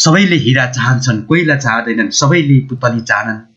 सबैले हीरा चाहन्छन् कोइला चाहदैनन्, सबैले पुतली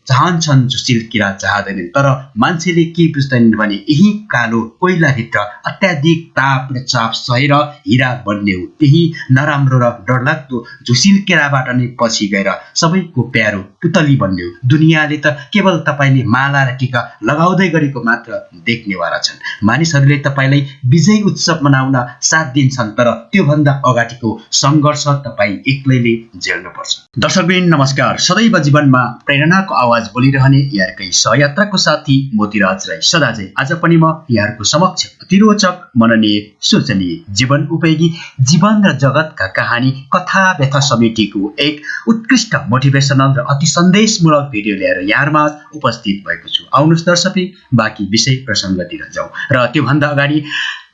चाहन्छन् झुसिल किरा चाहदैनन्। तर मान्छेले के बुझ्दैनन् भने यही कालो कोइलाभित्र अत्याधिक ताप र चाप सहेर हीरा बन्ने हो। त्यही नराम्रो र डरलाग्दो झुसिल केराबाट नै पछि गएर सबैको प्यारो पुतली बन्ने हो। दुनियाँले त केवल तपाईले माला र टीका लगाउँदै गरेको मात्र देख्नेवाला छन्। मानिसहरूले तपाईलाई विजय उत्सव मनाउन साथ दिन्छन्, तर त्योभन्दा अगाडिको सङ्घर्ष तपाई एक्लैले झेल्नुपर्छ। दर्शकवृन्द नमस्कार। सदैव जीवनमा प्रेरणाको आवाज बोलिरहने यहाँकै सहयात्राको साथी मोतीराज राई सदाझै आज पनि म यहाँको समक्ष अतिरोचक, मननीय, सोचनीय, जीवन उपयोगी, जीवन र जगतका कहानी, कथा व्यथा समेटिएको एक उत्कृष्ट मोटिभेसनल र अति सन्देशमूलक भिडियो लिएर यहाँमा उपस्थित भएको छु। आउनुहोस् दर्शक, बाँकी विषय प्रसङ्गतिर जाउँ। र त्योभन्दा अगाडि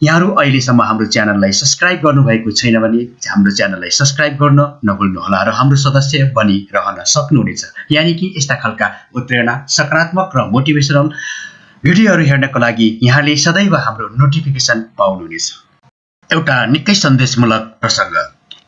यहाँहरू अहिलेसम्म हाम्रो च्यानललाई सब्स्क्राइब गर्नुभएको छैन भने हाम्रो च्यानललाई सब्स्क्राइब गर्न नभुल्नुहोला र हाम्रो सदस्य बनिरहन सक्नुहुनेछ। यानि कि यस्ता खालका उत्प्रेरणा, सकारात्मक र मोटिभेसनल भिडियोहरू हेर्नको लागि यहाँले सदैव हाम्रो नोटिफिकेसन पाउनुहुनेछ। एउटा निकै सन्देशमूलक प्रसङ्ग।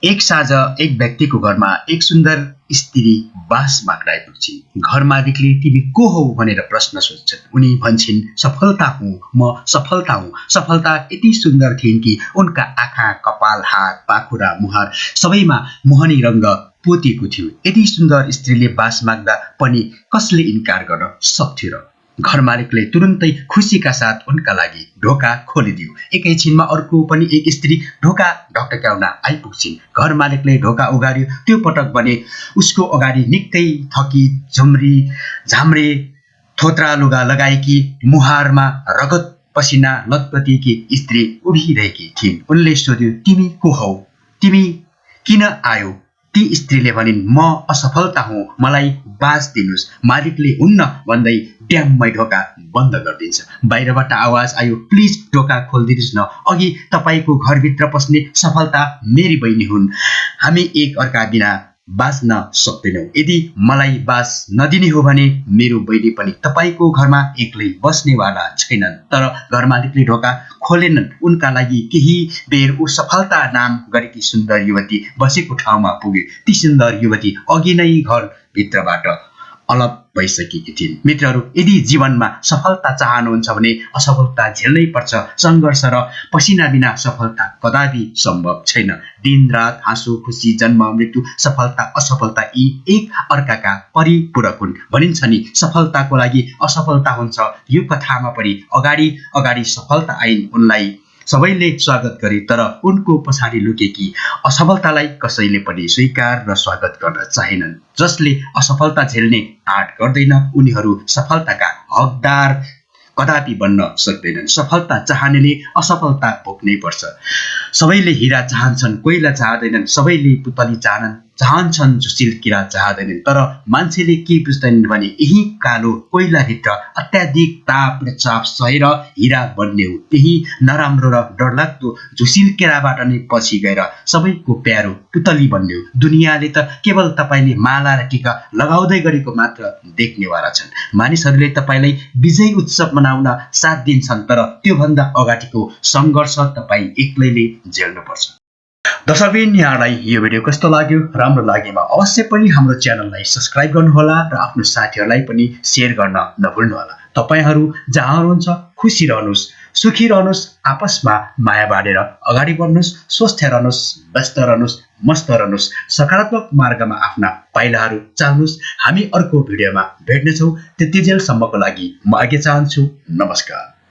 एक साँझ एक व्यक्तिको घरमा एक सुन्दर स्त्री बास माग्न आइपुग्छिन्। घर मालिकले तिमी को हौ भनेर प्रश्न सोध्छन्। उनी भन्छन्, सफलता हुँ, म सफलता हुँ। सफलता यति सुन्दर थिइन् कि उनका आँखा, कपाल, हात, पाखुरा, मुहार सबैमा मोहनी रङ्ग पोतिएको थियो। यति सुन्दर स्त्रीले बास माग्दा पनि कसले इन्कार गर्न सक्थ्यो र? घर मालिकले तुरुन्तै खुसीका साथ उनका लागि ढोका खोलिदियो। एकैछिनमा अर्को पनि एक स्त्री ढोका ढकढक्याउन आइपुग्छिन्। घर मालिकले ढोका उघार्यो। त्यो पटक भने उसको अगाडि निकै थकी, झाम्रे, थोत्रा लुगा लगाएकी, मुहारमा रगत पसिना लतपतिकी स्त्री उभिरहेकी थिइन्। उनले सोध्यो, तिमी को हौ? तिमी किन आयो? ती स्त्रीले भनिन्, म असफलता हुँ, मलाई बास दिनुस्। मालिकले हुन्न भन्दै ड्याम्मै ढोका बन्द गरिदिन्छ। बाहिरबाट आवाज आयो, प्लिज ढोका खोलिदिनुस् न, अघि तपाईको घरभित्र पस्ने सफलता मेरी बहिनी हुन्। हामी एक अर्का बिना बाँच्न सक्दैनौँ। यदि मलाई बास नदिने हो भने मेरो बहिनी पनि तपाईको घरमा एक्लै बस्नेवाला छैनन्। तर घर मालिकले ढोका खोलेनन्। उनका लागि केही बेर ऊ सफलता नाम गरेकी सुन्दर युवती बसेको ठाउँमा पुगे। ती सुन्दर युवती अघि नै घरभित्रबाट अलग भइसकेकी थिइन्। मित्रहरू, यदि जीवनमा सफलता चाहनुहुन्छ भने असफलता झेल्नै पर्छ। सङ्घर्ष र पसिना बिना सफलता कदापि सम्भव छैन। दिनरात हाँसो खुसी, जन्म मृत्यु, सफलता असफलता यी एक अर्काका परिपूरक हुन्। भनिन्छ नि, सफलताको लागि असफलता हुन्छ। यो कथामा पनि अगाडि सफलता आइन्। उनलाई सबैले स्वागत गरे, तर उनको पछाडि लुकेकी असफलतालाई कसैले पनि स्वीकार र स्वागत गर्न चाहेनन्। जसले असफलता झेल्ने आँट गर्दैन उनीहरू सफलताका हकदार कदापि बन्न सक्दैनन्। सफलता चाहनेले असफलता भोग्नै पर्छ। सबैले हीरा चाहन्छन् कोइला चाहदैनन्, सबैले पुतली चाहन्छन् झुसिल किरा चाहदैनन्। तर मान्छेले के बुझ्दैनन् भने यही कालो कोइलाभित्र अत्याधिक ताप र चाप सहेर हीरा बन्ने हो। त्यही नराम्रो र डरलाग्दो झुसिल केराबाट नै पछि गएर सबैको प्यारो पुतली बन्ने हो। दुनियाँले त केवल तपाईले माला र टीका लगाउँदै गरेको मात्र देख्नेवाला छन्। मानिसहरूले तपाईलाई विजय उत्सव मनाउन साथ दिन्छन्, तर त्योभन्दा अगाडिको सङ्घर्ष तपाई एक्लैले झेल्नुपर्छ। दर्शकवृन्द, यहाँलाई यो भिडियो कस्तो लाग्यो? राम्रो लागेमा अवश्य पनि हाम्रो च्यानललाई सब्स्क्राइब गर्नुहोला र आफ्नो साथीहरूलाई पनि सेयर गर्न नभुल्नुहोला। तपाईहरू जहाँ हुनुहुन्छ खुसी रहनुहोस्, सुखी रहनुहोस्, आपसमा माया बाँडेर अगाडि बढ्नुहोस्, स्वस्थ रहनुहोस्, व्यस्त रहनुहोस्, मस्त रहनुहोस्, सकारात्मक मार्गमा आफ्ना पाइलाहरू चाल्नुहोस्। हामी अर्को भिडियोमा भेट्नेछौँ। त्यतिजेलसम्मको लागि म आज्ञा चाहन्छु। नमस्कार।